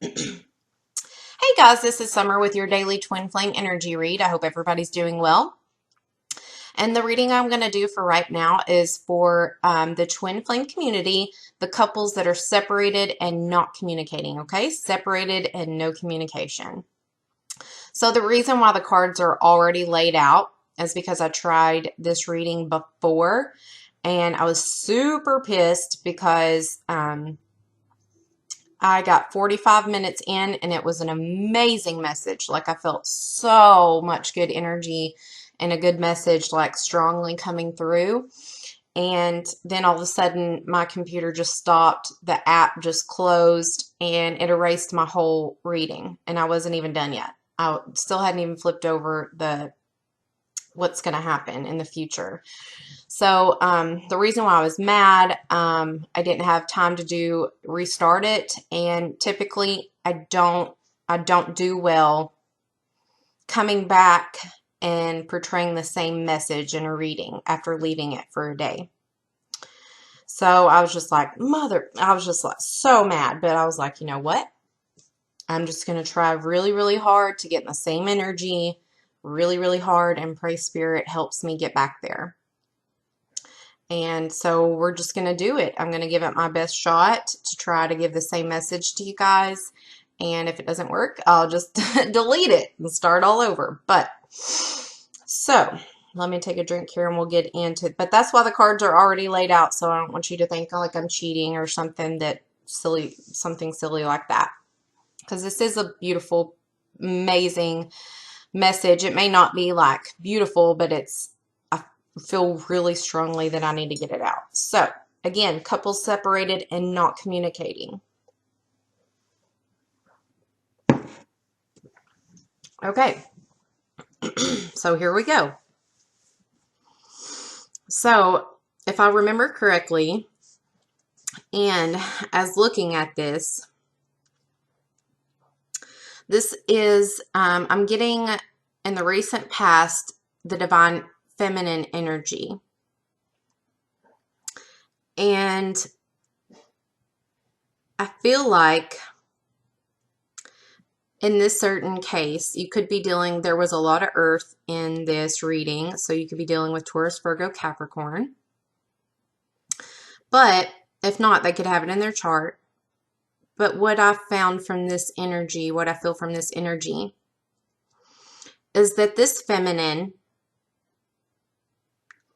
Hey guys, this is Summer with your daily twin flame energy read. I hope everybody's doing well. And the reading I'm going to do for right now is for the twin flame community, the couples that are separated and not communicating, okay? Separated and no communication. So the reason why the cards are already laid out is because I tried this reading before and I was super pissed because I got 45 minutes in and it was an amazing message. Like I felt so much good energy and a good message like strongly coming through. And then all of a sudden my computer just stopped, the app just closed and it erased my whole reading and I wasn't even done yet. I still hadn't even flipped over the what's going to happen in the future. So the reason why I was mad, I didn't have time to restart it, and typically I don't do well coming back and portraying the same message in a reading after leaving it for a day. So I was just like, I was just like so mad, but I was like, you know what? I'm just going to try really, really hard to get in the same energy, really, really hard, and pray Spirit helps me get back there. And so we're just going to do it. I'm going to give it my best shot to try to give the same message to you guys. And if it doesn't work, I'll just delete it and start all over. But so let me take a drink here and we'll get into it. But that's why the cards are already laid out. So I don't want you to think like I'm cheating or something something silly like that. Because this is a beautiful, amazing message. It may not be like beautiful, but I feel really strongly that I need to get it out. So again, couples separated and not communicating. Okay, so here we go. So if I remember correctly, and as looking at this is, I'm getting in the recent past, the divine feminine energy. And I feel like in this certain case, you could be dealing, there was a lot of earth in this reading, so you could be dealing with Taurus, Virgo, Capricorn. But if not, they could have it in their chart. But what I found from this energy, what I feel from this energy, is that this feminine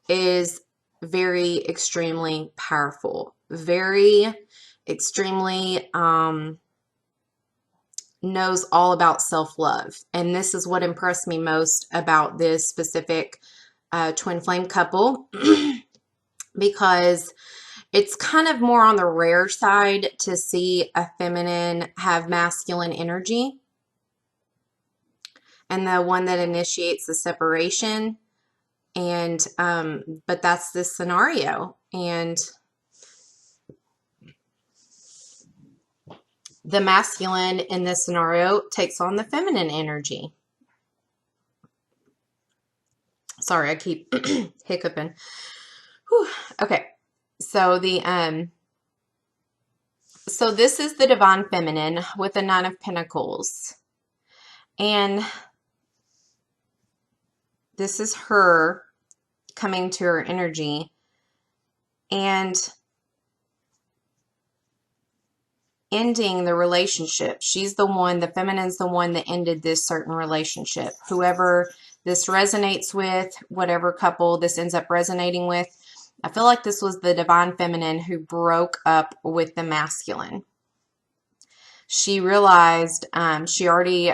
is very extremely powerful, very extremely knows all about self-love. And this is what impressed me most about this specific twin flame couple because it's kind of more on the rare side to see a feminine have masculine energy. And the one that initiates the separation. And, but that's this scenario. And the masculine in this scenario takes on the feminine energy. Sorry, I keep hiccuping. Whew. Okay. So so this is the divine feminine with the Nine of Pentacles. And this is her coming to her energy. And ending the relationship. She's the one, the feminine's the one that ended this certain relationship. Whoever this resonates with, whatever couple this ends up resonating with, I feel like this was the divine feminine who broke up with the masculine. She realized she already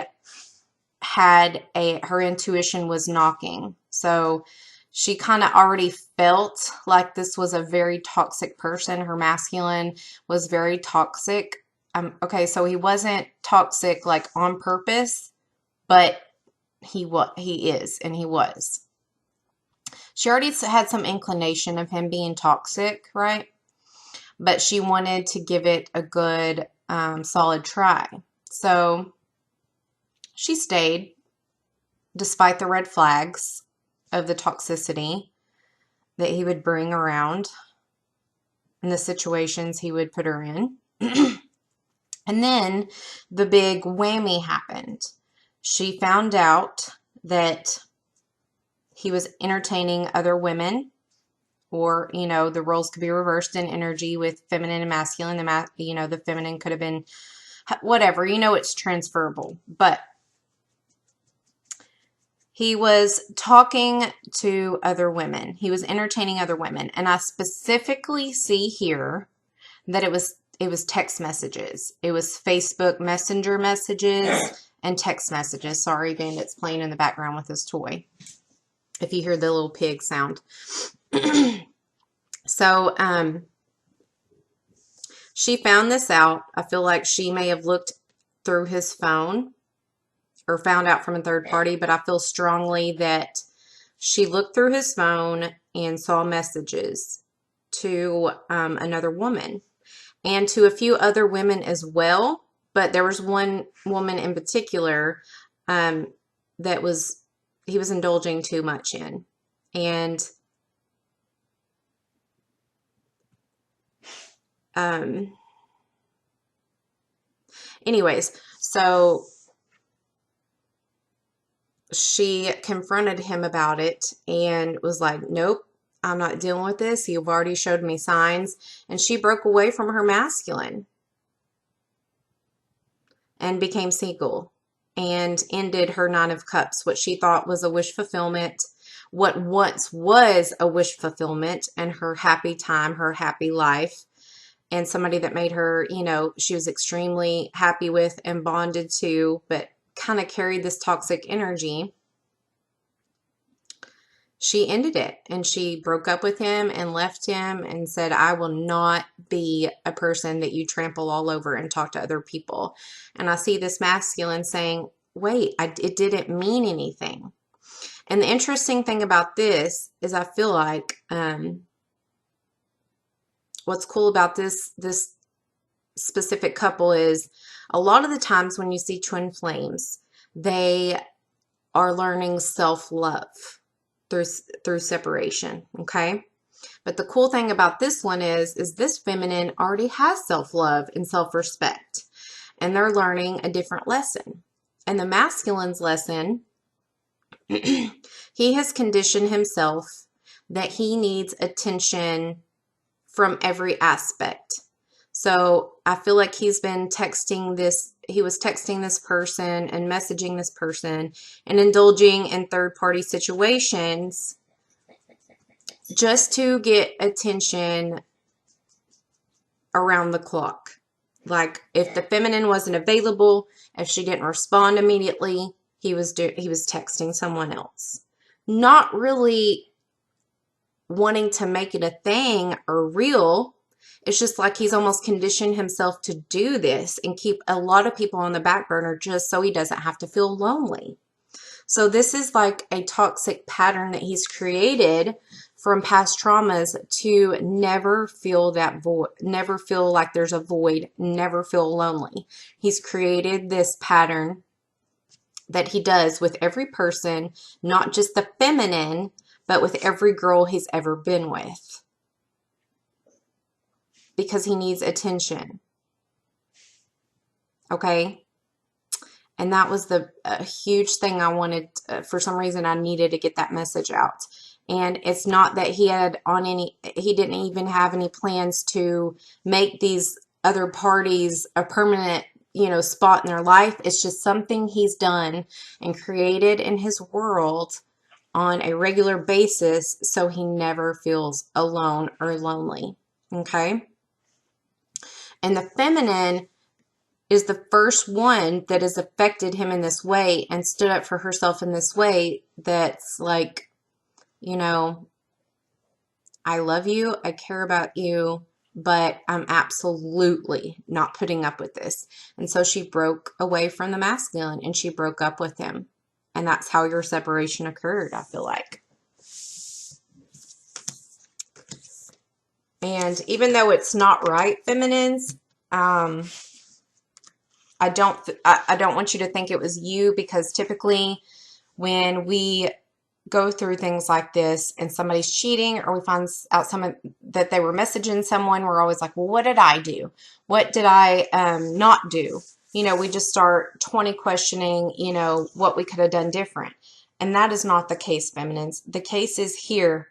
had her intuition was knocking. So she kind of already felt like this was a very toxic person. Her masculine was very toxic. Okay, so he wasn't toxic like on purpose, but he is, and he was. She already had some inclination of him being toxic, right? But she wanted to give it a good, solid try. So she stayed despite the red flags of the toxicity that he would bring around and the situations he would put her in. And then the big whammy happened. She found out that he was entertaining other women, or, the roles could be reversed in energy with feminine and masculine. The feminine could have been whatever, it's transferable. But he was talking to other women. He was entertaining other women. And I specifically see here that it was text messages. It was Facebook Messenger messages and text messages. Sorry, Bandit's playing in the background with his toy, if you hear the little pig sound. So, she found this out. I feel like she may have looked through his phone or found out from a third party, but I feel strongly that she looked through his phone and saw messages to another woman and to a few other women as well. But there was one woman in particular that he was indulging too much in. And anyways, so she confronted him about it and was like, nope, I'm not dealing with this. You've already showed me signs. And she broke away from her masculine and became single and ended her Nine of Cups, what she thought was a wish fulfillment, what once was a wish fulfillment, and her happy time, her happy life, and somebody that made her, she was extremely happy with and bonded to, but kind of carried this toxic energy. She ended it and she broke up with him and left him and said, I will not be a person that you trample all over and talk to other people. And I see this masculine saying, wait, it didn't mean anything. And the interesting thing about this is I feel like what's cool about this specific couple is a lot of the times when you see twin flames, they are learning self-love through separation, okay? But the cool thing about this one is this feminine already has self-love and self-respect, and they're learning a different lesson. And the masculine's lesson, he has conditioned himself that he needs attention from every aspect. So I feel like he was texting this person and messaging this person and indulging in third-party situations just to get attention around the clock. Like if the feminine wasn't available, if she didn't respond immediately, he was texting someone else. Not really wanting to make it a thing or real. It's just like he's almost conditioned himself to do this and keep a lot of people on the back burner just so he doesn't have to feel lonely. So this is like a toxic pattern that he's created from past traumas to never feel that void, never feel like there's a void, never feel lonely. He's created this pattern that he does with every person, not just the feminine, but with every girl he's ever been with. Because he needs attention. Okay? And that was a huge thing I wanted. For some reason, I needed to get that message out. And it's not that he didn't even have any plans to make these other parties a permanent, spot in their life. It's just something he's done and created in his world on a regular basis so he never feels alone or lonely. Okay? And the feminine is the first one that has affected him in this way and stood up for herself in this way that's like, I love you, I care about you, but I'm absolutely not putting up with this. And so she broke away from the masculine and she broke up with him. And that's how your separation occurred, I feel like. And even though it's not right, feminines, I don't want you to think it was you, because typically when we go through things like this and somebody's cheating, or we find out that they were messaging someone, we're always like, well, what did I do? What did I not do? You know, we just start 20 questioning, you know, what we could have done different. And that is not the case, feminines. The case is here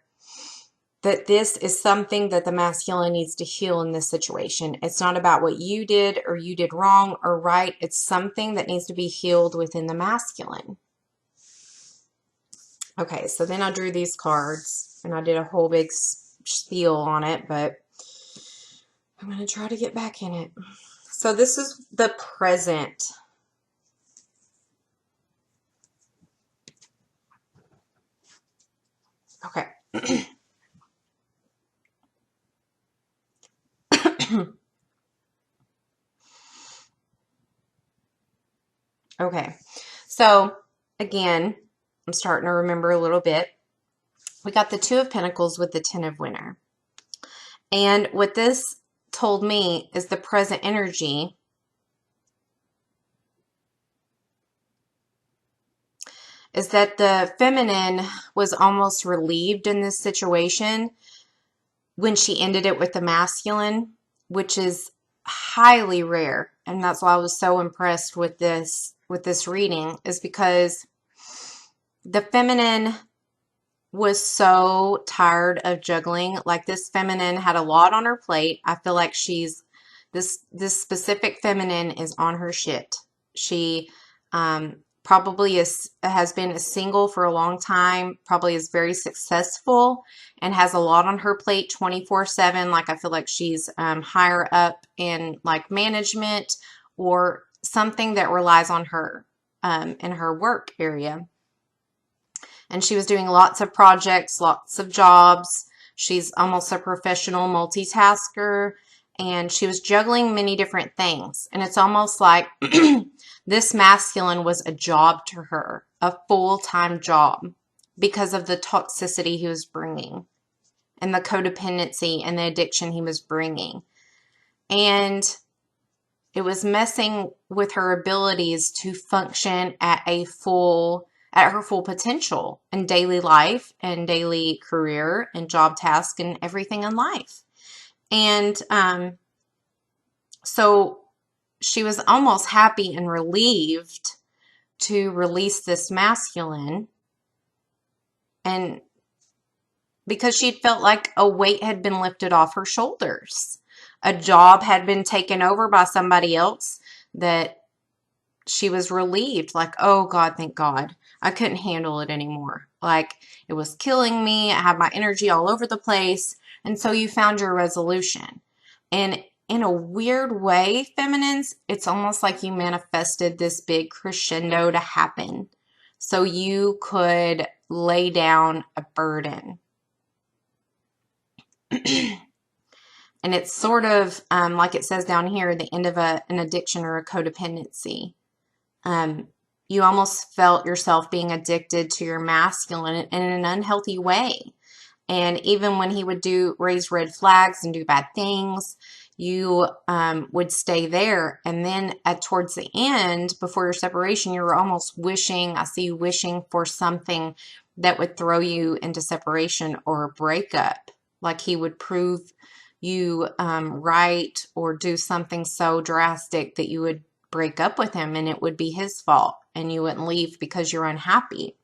that this is something that the masculine needs to heal in this situation. It's not about what you did or you did wrong or right. It's something that needs to be healed within the masculine. Okay, so then I drew these cards and I did a whole big spiel on it, but I'm going to try to get back in it. So this is the present. Okay. Okay, so again, I'm starting to remember a little bit. We got the Two of Pentacles with the Ten of Winter. And what this told me is the present energy is that the feminine was almost relieved in this situation when she ended it with the masculine, which is highly rare. And that's why I was so impressed with this reading, is because the feminine was so tired of juggling. Like, this feminine had a lot on her plate. I feel like she's this specific feminine is on her shit. She probably has been single for a long time, probably is very successful and has a lot on her plate 24/7. Like, I feel like she's higher up in like management or something that relies on her in her work area. And she was doing lots of projects, lots of jobs. She's almost a professional multitasker, and she was juggling many different things. And it's almost like this masculine was a job to her, a full-time job, because of the toxicity he was bringing and the codependency and the addiction he was bringing. And it was messing with her abilities to function at her full potential in daily life and daily career and job task and everything in life. And so she was almost happy and relieved to release this masculine, and because she felt like a weight had been lifted off her shoulders. A job had been taken over by somebody else that she was relieved. Like, oh God, thank God. I couldn't handle it anymore. Like, it was killing me. I had my energy all over the place. And so you found your resolution. And in a weird way, feminines, it's almost like you manifested this big crescendo to happen so you could lay down a burden. And it's sort of like it says down here, the end of an addiction or a codependency. You almost felt yourself being addicted to your masculine in an unhealthy way. And even when he would raise red flags and do bad things, you would stay there. And then towards the end, before your separation, you were almost wishing, I see you wishing for something that would throw you into separation or a breakup. Like he would prove you right or do something so drastic that you would break up with him and it would be his fault and you wouldn't leave because you're unhappy.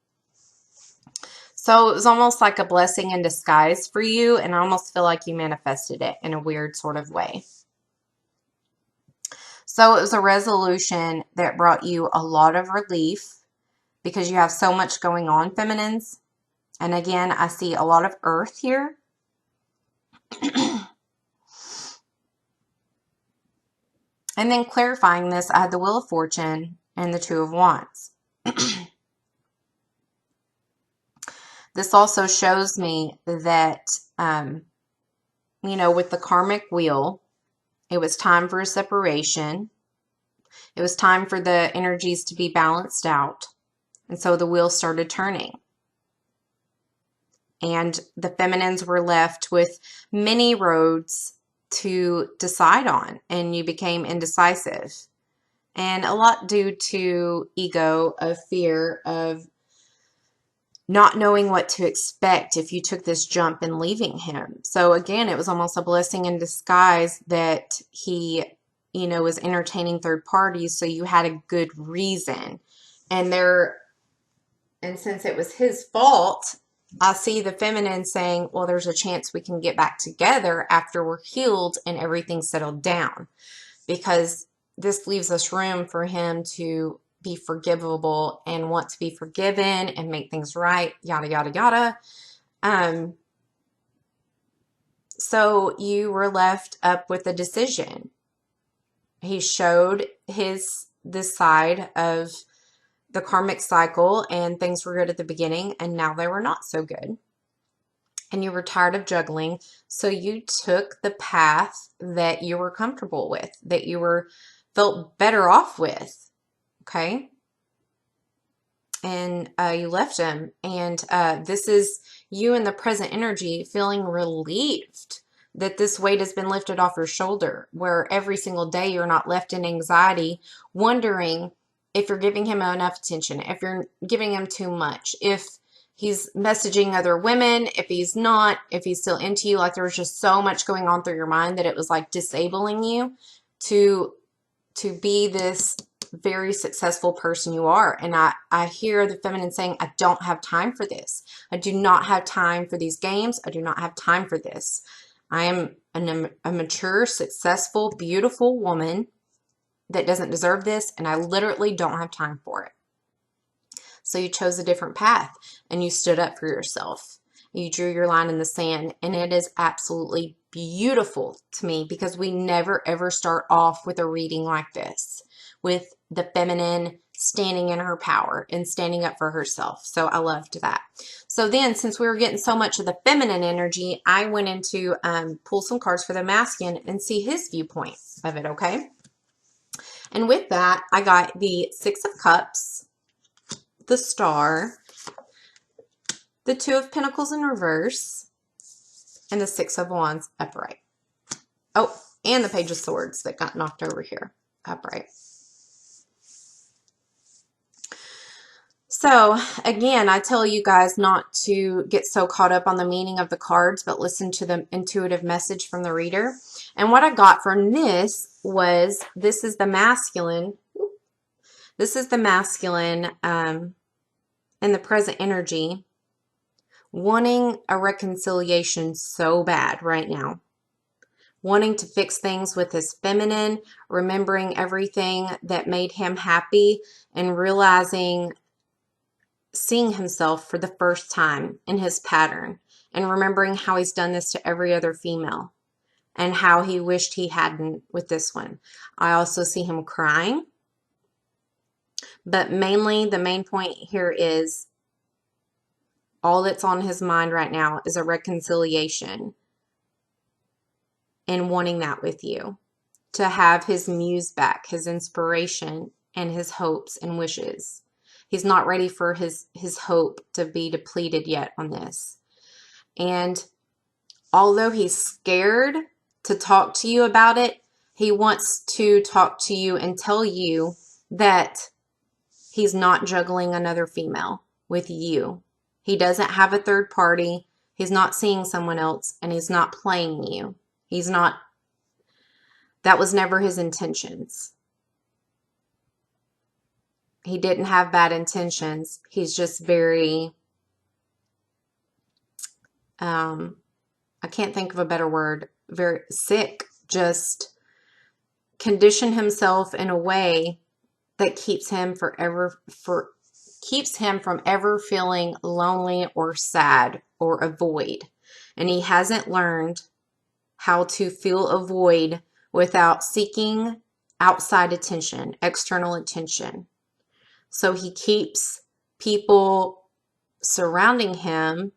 So it was almost like a blessing in disguise for you, and I almost feel like you manifested it in a weird sort of way. So it was a resolution that brought you a lot of relief because you have so much going on, feminines. And again, I see a lot of earth here. And then clarifying this, I had the Wheel of Fortune and the Two of Wands. This also shows me that, with the karmic wheel, it was time for a separation. It was time for the energies to be balanced out. And so the wheel started turning. And the feminines were left with many roads to decide on, and you became indecisive. And a lot due to ego, of fear, of not knowing what to expect if you took this jump and leaving him. So again, it was almost a blessing in disguise that he, was entertaining third parties, so you had a good reason. And since it was his fault, I see the feminine saying, well, there's a chance we can get back together after we're healed and everything's settled down. Because this leaves us room for him to be forgivable and want to be forgiven and make things right, yada, yada, yada. So you were left up with a decision. He showed this side of the karmic cycle, and things were good at the beginning, and now they were not so good. And you were tired of juggling, so you took the path that you were comfortable with, that you felt better off with, okay? And you left him, and this is you in the present energy feeling relieved that this weight has been lifted off your shoulder, where every single day you're not left in anxiety, wondering if you're giving him enough attention, if you're giving him too much, if he's messaging other women, if he's not, if he's still into you. Like, there was just so much going on through your mind that it was like disabling you to be this very successful person you are. And I hear the feminine saying, I don't have time for this. I do not have time for these games. I do not have time for this. I am a mature, successful, beautiful woman that doesn't deserve this, and I literally don't have time for it. So you chose a different path, and you stood up for yourself. You drew your line in the sand, and it is absolutely beautiful to me, because we never ever start off with a reading like this, with the feminine standing in her power and standing up for herself. So I loved that. So then, since we were getting so much of the feminine energy, I went into pull some cards for the masculine and see his viewpoint of it, okay? And with that, I got the Six of Cups, the Star, the Two of Pentacles in reverse, and the Six of Wands upright. Oh, and the Page of Swords that got knocked over here, upright. So, again, I tell you guys not to get so caught up on the meaning of the cards, but listen to the intuitive message from the reader. And what I got from this was, this is the masculine. This is the masculine in the present energy, wanting a reconciliation so bad right now. Wanting to fix things with his feminine, remembering everything that made him happy, and seeing himself for the first time in his pattern, and remembering how he's done this to every other female and how he wished he hadn't with this one. I also see him crying, but mainly the main point here is all that's on his mind right now is a reconciliation, and wanting that with you, to have his muse back, his inspiration, and his hopes and wishes. He's not ready for his hope to be depleted yet on this. And although he's scared to talk to you about it, he wants to talk to you and tell you that he's not juggling another female with you. He doesn't have a third party. He's not seeing someone else, and he's not playing you. He's not, that was never his intentions. He didn't have bad intentions. He's just very, I can't think of a better word, very sick. Just condition himself in a way that keeps him from ever feeling lonely or sad or a void. And he hasn't learned how to fill a void without seeking outside attention, external attention. So he keeps people surrounding him,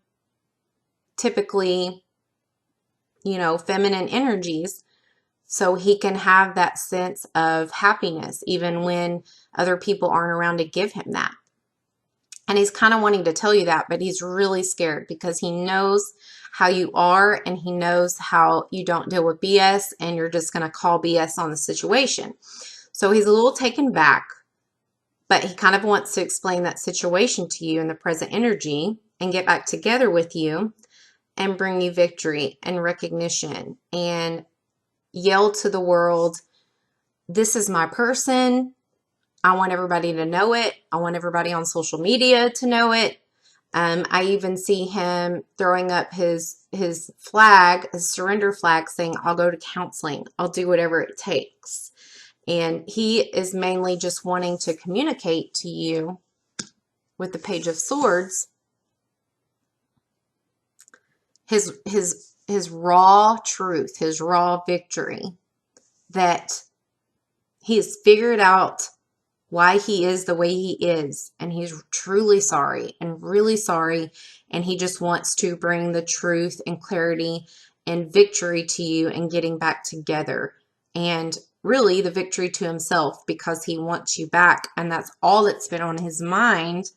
typically, feminine energies, so he can have that sense of happiness even when other people aren't around to give him that. And he's kind of wanting to tell you that, but he's really scared because he knows how you are, and he knows how you don't deal with BS, and you're just going to call BS on the situation. So he's a little taken back. but he kind of wants to explain that situation to you in the present energy and get back together with you and bring you victory and recognition and yell to the world, this is my person. I want everybody to know it. I want everybody on social media to know it. I even see him throwing up his flag, his surrender flag, saying, I'll go to counseling. I'll do whatever it takes. And he is mainly just wanting to communicate to you with the Page of Swords his raw truth, his raw victory, that he has figured out why he is the way he is, and he's truly sorry and really sorry, and he just wants to bring the truth and clarity and victory to you and getting back together, and really the victory to himself, because he wants you back, and that's all that's been on his mind.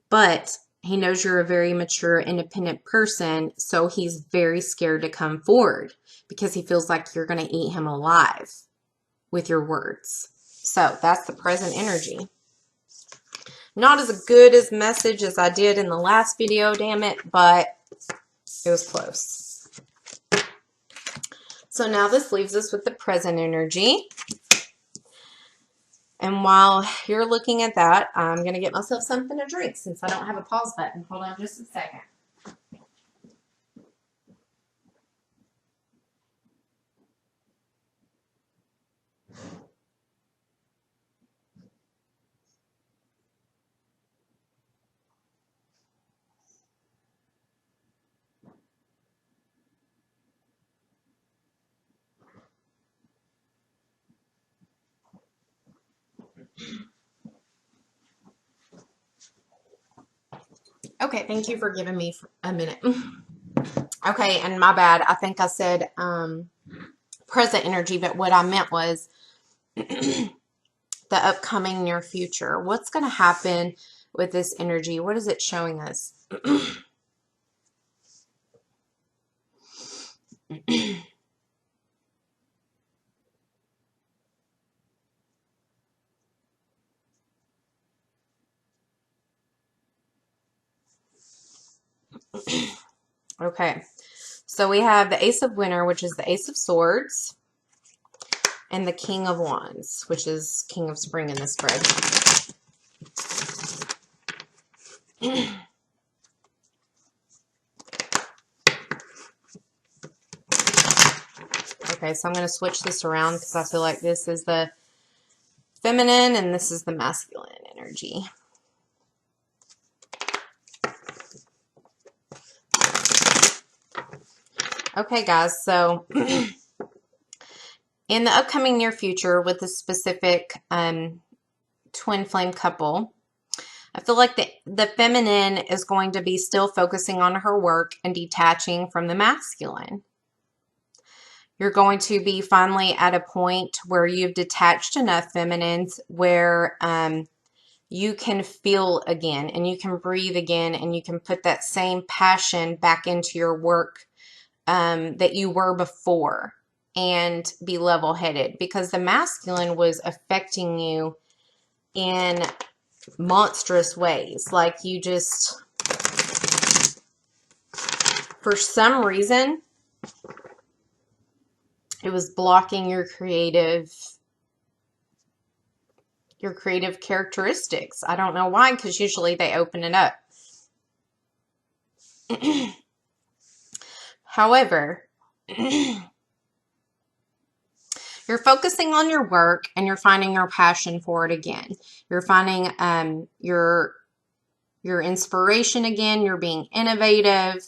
But he knows you're a very mature, independent person, so he's very scared to come forward because he feels like you're going to eat him alive with your words. So that's the present energy. Not as good as message as I did in the last video, damn it, but it was close. So now this leaves us with the present energy. And while you're looking at that, I'm going to get myself something to drink since I don't have a pause button. Hold on just a second. Okay, thank you for giving me a minute. Okay, and my bad. I think I said present energy, but what I meant was the upcoming near future. What's going to happen with this energy? What is it showing us? Okay, so we have the Ace of Winter, which is the Ace of Swords, and the King of Wands, which is King of Spring in the spread. Okay, so I'm going to switch this around because I feel like this is the feminine and this is the masculine energy. Okay, guys, so in the upcoming near future with the specific twin flame couple, I feel like the feminine is going to be still focusing on her work and detaching from the masculine. You're going to be finally at a point where you've detached enough feminines where you can feel again and you can breathe again and you can put that same passion back into your work that you were before and be level-headed, because the masculine was affecting you in monstrous ways. Like you just, for some reason, it was blocking your creative characteristics. I don't know why, because usually they open it up. However, you're focusing on your work and you're finding your passion for it again. You're finding your inspiration again. You're being innovative,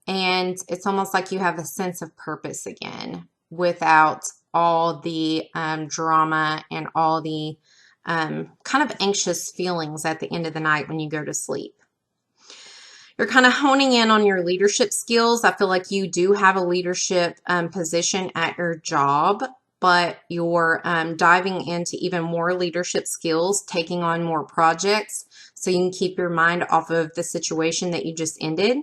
and it's almost like you have a sense of purpose again without all the drama and all the kind of anxious feelings at the end of the night when you go to sleep. You're kind of honing in on your leadership skills. I feel like you do have a leadership position at your job, but you're diving into even more leadership skills, taking on more projects so you can keep your mind off of the situation that you just ended.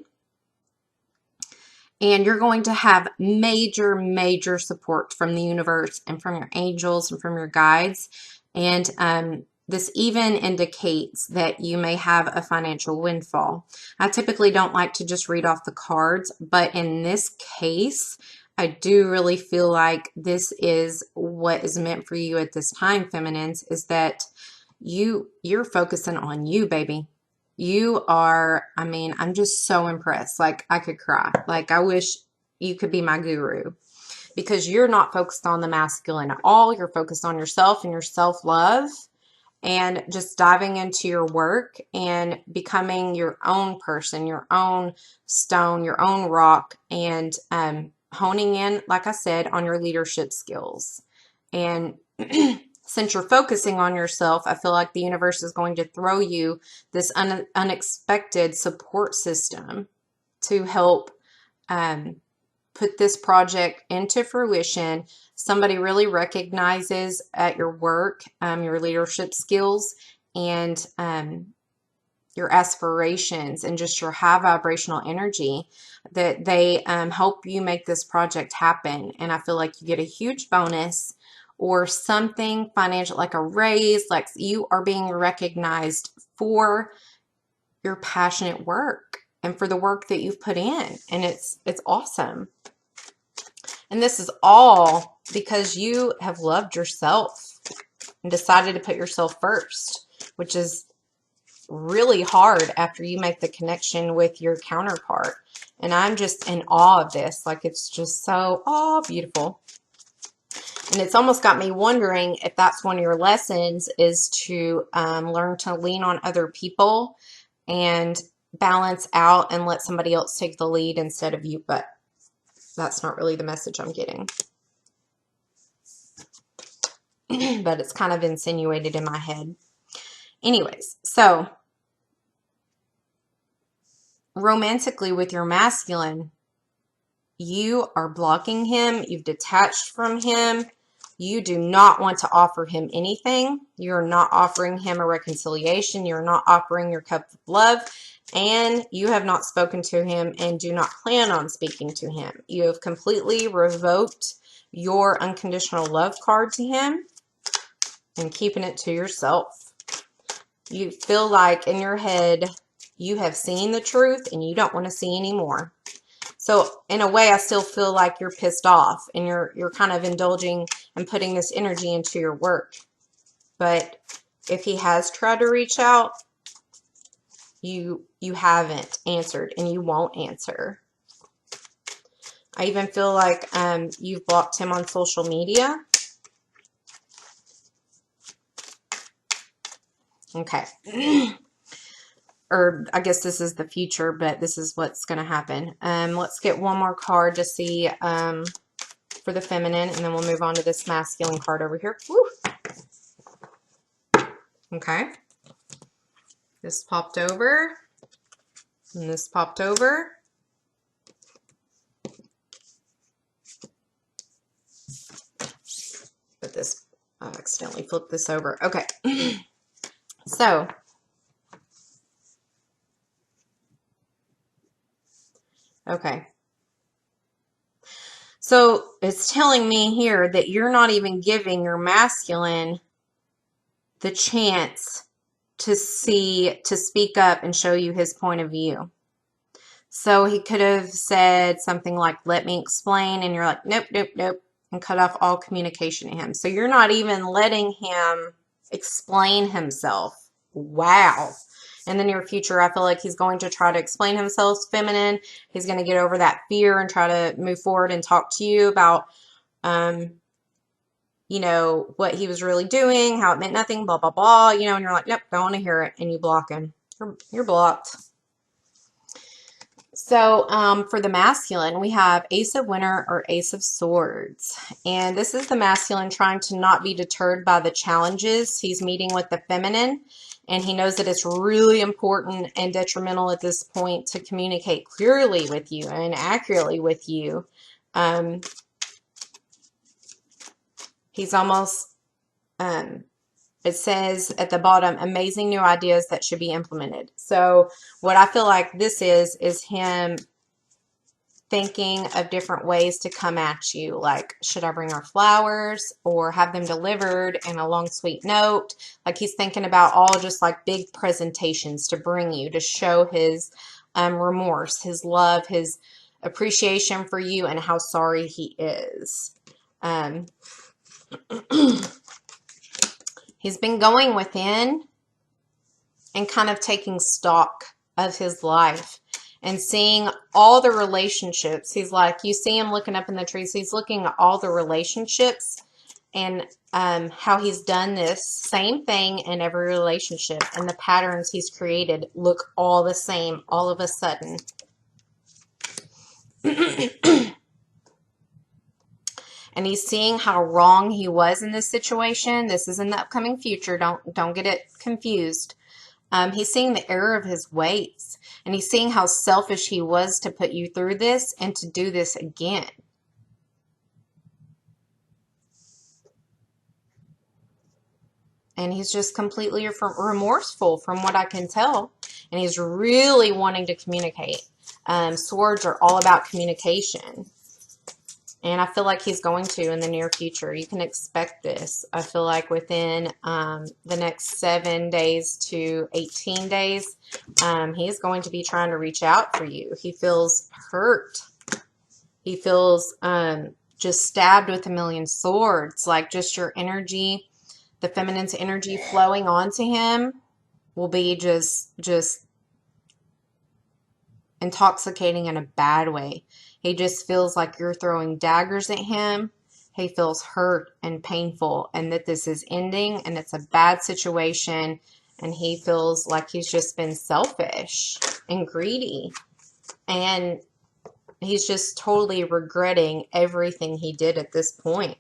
And you're going to have major, major support from the universe and from your angels and from your guides. And this even indicates that you may have a financial windfall. I typically don't like to just read off the cards, but in this case, I do really feel like this is what is meant for you at this time, feminines, is that you're focusing on you, baby. You are, I mean, I'm just so impressed. Like, I could cry. Like, I wish you could be my guru, because you're not focused on the masculine at all. You're focused on yourself and your self-love, and just diving into your work and becoming your own person, your own stone, your own rock, and honing in, like I said, on your leadership skills. And since you're focusing on yourself, I feel like the universe is going to throw you this unexpected support system to help put this project into fruition. Somebody really recognizes at your work, your leadership skills, and your aspirations, and just your high vibrational energy, that they help you make this project happen. And I feel like you get a huge bonus or something financial, like a raise, like you are being recognized for your passionate work and for the work that you've put in. And it's awesome. And this is all because you have loved yourself and decided to put yourself first, which is really hard after you make the connection with your counterpart. And I'm just in awe of this. Like, it's just so, beautiful. And it's almost got me wondering if that's one of your lessons, is to learn to lean on other people and balance out and let somebody else take the lead instead of you. But that's not really the message I'm getting. But it's kind of insinuated in my head. Anyways, so romantically with your masculine, you are blocking him. You've detached from him. You do not want to offer him anything. You're not offering him a reconciliation. You're not offering your cup of love. And you have not spoken to him and do not plan on speaking to him. You have completely revoked your unconditional love card to him and keeping it to yourself. You feel like in your head you have seen the truth and you don't want to see any more. So in a way, I still feel like you're pissed off and you're kind of indulging and putting this energy into your work. But if he has tried to reach out, you haven't answered and you won't answer. I even feel like you've blocked him on social media. Okay. Or I guess this is the future, but this is what's going to happen. Let's get one more card to see for the feminine, and then we'll move on to this masculine card over here. Woo! Okay. This popped over, and this popped over. But this, I accidentally flipped this over. Okay. So, okay. So it's telling me here that you're not even giving your masculine the chance to speak up and show you his point of view. So he could have said something like, let me explain, and you're like, nope, nope, nope, and cut off all communication to him. So you're not even letting him explain himself. Wow. In the near future, I feel like he's going to try to explain himself feminine. He's going to get over that fear and try to move forward and talk to you about, you know, what he was really doing, how it meant nothing, blah, blah, blah, you know, and you're like, nope, don't want to hear it, and you block him. You're blocked. So for the masculine, we have Ace of Winter or Ace of Swords. And this is the masculine trying to not be deterred by the challenges he's meeting with the feminine. And he knows that it's really important and detrimental at this point to communicate clearly with you and accurately with you. He's almost, it says at the bottom, amazing new ideas that should be implemented. So what I feel like this is him thinking of different ways to come at you. Like, should I bring her flowers or have them delivered in a long, sweet note? Like, he's thinking about all just like big presentations to bring you to show his remorse, his love, his appreciation for you, and how sorry he is. He's been going within and kind of taking stock of his life and seeing all the relationships. He's like, you see him looking up in the trees. He's looking at all the relationships and how he's done this same thing in every relationship. And the patterns he's created look all the same all of a sudden. And he's seeing how wrong he was in this situation. This is in the upcoming future. Don't get it confused. He's seeing the error of his ways. And he's seeing how selfish he was to put you through this and to do this again. And he's just completely remorseful from what I can tell. And he's really wanting to communicate. Swords are all about communication. And I feel like he's going to in the near future. You can expect this. I feel like within the next 7 days to 18 days, he is going to be trying to reach out for you. He feels hurt. He feels just stabbed with a million swords. Like, just your energy, the feminine's energy flowing onto him will be just intoxicating in a bad way. He just feels like you're throwing daggers at him. He feels hurt and painful and that this is ending and it's a bad situation. And he feels like he's just been selfish and greedy. And he's just totally regretting everything he did at this point.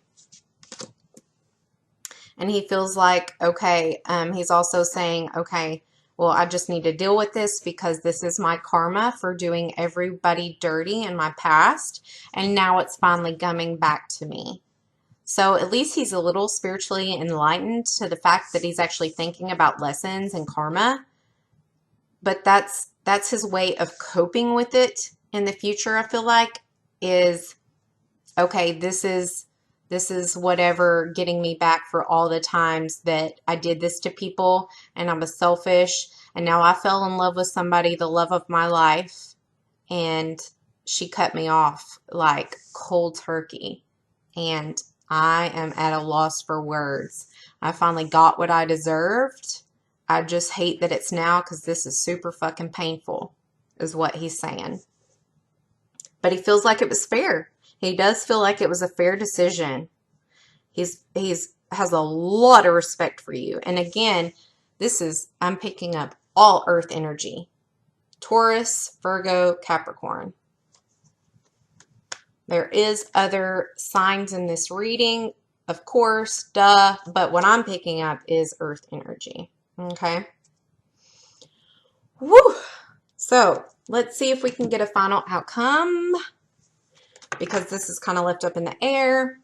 And he feels like, okay, he's also saying, okay, well, I just need to deal with this because this is my karma for doing everybody dirty in my past. And now it's finally coming back to me. So at least he's a little spiritually enlightened to the fact that he's actually thinking about lessons and karma. But that's his way of coping with it in the future, I feel like, is, okay, this is whatever getting me back for all the times that I did this to people and I was selfish. And now I fell in love with somebody, the love of my life, and she cut me off like cold turkey. And I am at a loss for words. I finally got what I deserved. I just hate that it's now because this is super fucking painful, is what he's saying. But he feels like it was fair. He does feel like it was a fair decision. He's has a lot of respect for you. And again, I'm picking up all earth energy. Taurus, Virgo, Capricorn. There is other signs in this reading, of course, duh, but what I'm picking up is earth energy. Okay. Woo! So let's see if we can get a final outcome, because this is kind of left up in the air.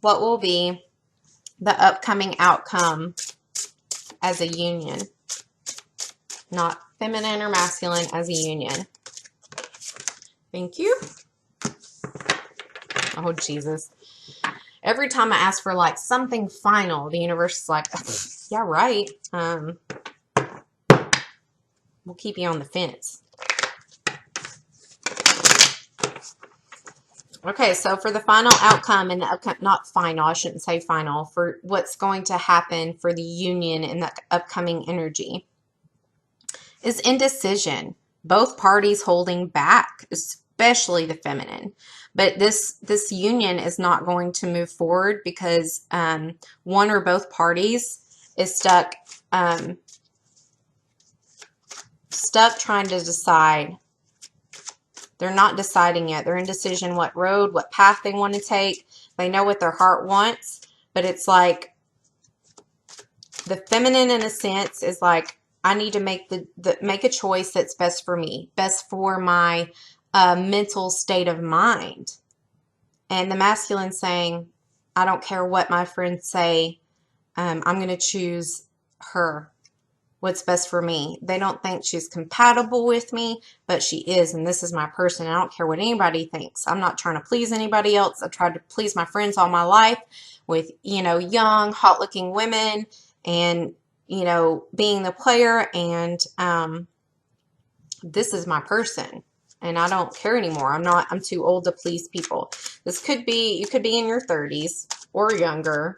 What will be the upcoming outcome as a union? Not feminine or masculine, as a union. Thank you. Oh, Jesus. Every time I ask for like something final, the universe is like, yeah, right. We'll keep you on the fence. Okay, so for the final outcome and the not final, I shouldn't say final, for what's going to happen for the union in the upcoming energy is indecision. Both parties holding back, especially the feminine. But this union is not going to move forward because one or both parties is stuck trying to decide. They're not deciding yet. They're indecision what road, what path they want to take. They know what their heart wants, but it's like the feminine in a sense is like, I need to make make a choice that's best for me, best for my mental state of mind. And the masculine saying, I don't care what my friends say. I'm going to choose her, what's best for me. They don't think she's compatible with me, but she is, and this is my person. I don't care what anybody thinks. I'm not trying to please anybody else. I've tried to please my friends all my life with, young, hot-looking women and, being the player, and this is my person. And I don't care anymore. I'm too old to please people. You could be in your 30s or younger.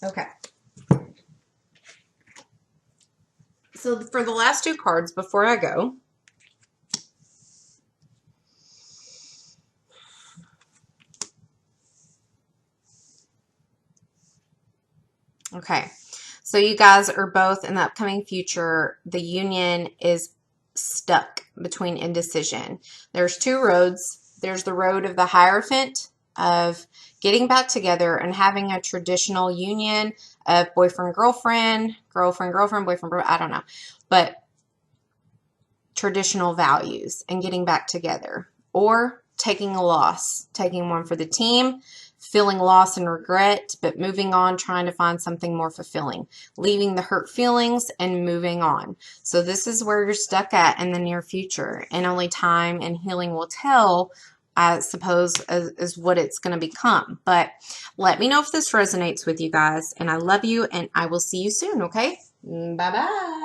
Okay. So for the last two cards before I go, okay, so you guys are both in the upcoming future. The union is stuck between indecision. There's two roads. There's the road of the Hierophant, of getting back together and having a traditional union of boyfriend, girlfriend, boyfriend, I don't know. But traditional values and getting back together. Or taking a loss, taking one for the team, feeling loss and regret, but moving on, trying to find something more fulfilling, leaving the hurt feelings and moving on. So this is where you're stuck at in the near future, and only time and healing will tell, I suppose, is what it's going to become. But let me know if this resonates with you guys, and I love you, and I will see you soon, okay? Bye-bye.